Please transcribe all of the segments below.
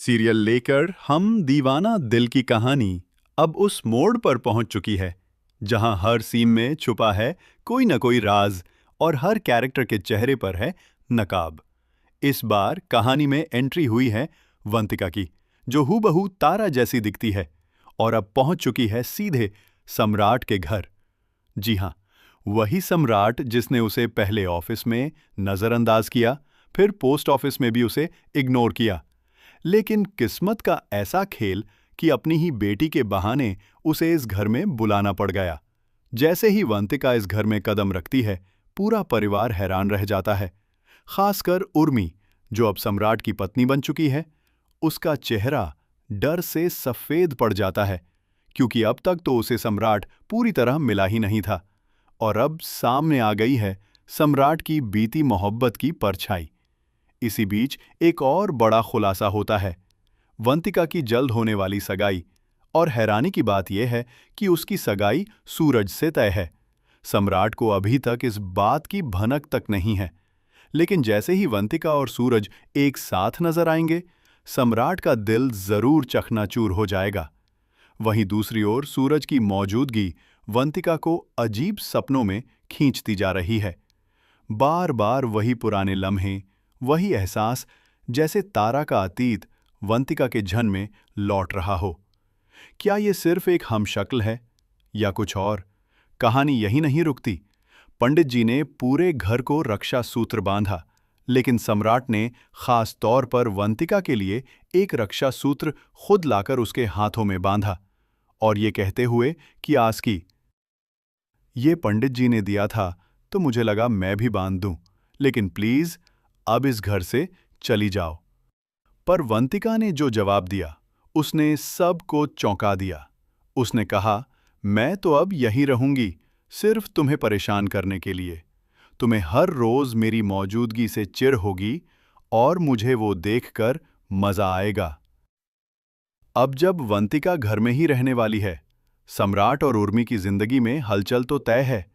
Serial लेकर हम दीवाना दिल की कहानी अब उस मोड़ पर पहुंच चुकी है जहां हर सीन में छुपा है कोई न कोई राज और हर कैरेक्टर के चेहरे पर है नकाब। इस बार कहानी में एंट्री हुई है वंतिका की, जो हूबहू तारा जैसी दिखती है और अब पहुंच चुकी है सीधे सम्राट के घर। जी हाँ, वही सम्राट जिसने उसे पहले ऑफिस में नजरअंदाज किया, फिर पोस्ट ऑफिस में भी उसे इग्नोर किया। लेकिन किस्मत का ऐसा खेल कि अपनी ही बेटी के बहाने उसे इस घर में बुलाना पड़ गया। जैसे ही वंतिका इस घर में कदम रखती है, पूरा परिवार हैरान रह जाता है। खासकर उर्मी, जो अब सम्राट की पत्नी बन चुकी है। उसका चेहरा डर से सफेद पड़ जाता है, क्योंकि अब तक तो उसे सम्राट पूरी तरह मिला ही नहीं था और अब सामने आ गई है सम्राट की बीती मोहब्बत की परछाई। इसी बीच एक और बड़ा खुलासा होता है, वंतिका की जल्द होने वाली सगाई। और हैरानी की बात यह है कि उसकी सगाई सूरज से तय है। सम्राट को अभी तक इस बात की भनक तक नहीं है, लेकिन जैसे ही वंतिका और सूरज एक साथ नजर आएंगे, सम्राट का दिल जरूर चकनाचूर हो जाएगा। वहीं दूसरी ओर सूरज की मौजूदगी वंतिका को अजीब सपनों में खींचती जा रही है। बार बार वही पुराने लम्हे, वही एहसास, जैसे तारा का अतीत वंतिका के जहन में लौट रहा हो। क्या ये सिर्फ एक हमशक्ल है या कुछ और? कहानी यही नहीं रुकती। पंडित जी ने पूरे घर को रक्षा सूत्र बांधा, लेकिन सम्राट ने खास तौर पर वंतिका के लिए एक रक्षा सूत्र खुद लाकर उसके हाथों में बांधा, और ये कहते हुए कि आस की, ये पंडित जी ने दिया था तो मुझे लगा मैं भी बांध दूं, लेकिन प्लीज अब इस घर से चली जाओ। पर वंतिका ने जो जवाब दिया, उसने सबको चौंका दिया। उसने कहा, मैं तो अब यहीं रहूंगी, सिर्फ तुम्हें परेशान करने के लिए। तुम्हें हर रोज मेरी मौजूदगी से चिढ़ होगी और मुझे वो देखकर मजा आएगा। अब जब वंतिका घर में ही रहने वाली है, सम्राट और उर्मी की जिंदगी में हलचल तो तय है।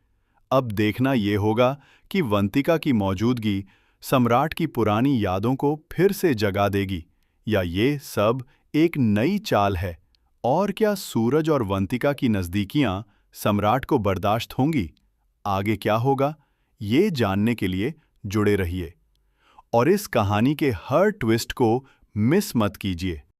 अब देखना ये होगा कि वंतिका की मौजूदगी सम्राट की पुरानी यादों को फिर से जगा देगी, या ये सब एक नई चाल है। और क्या सूरज और वंतिका की नज़दीकियां सम्राट को बर्दाश्त होंगी? आगे क्या होगा, ये जानने के लिए जुड़े रहिए और इस कहानी के हर ट्विस्ट को मिस मत कीजिए।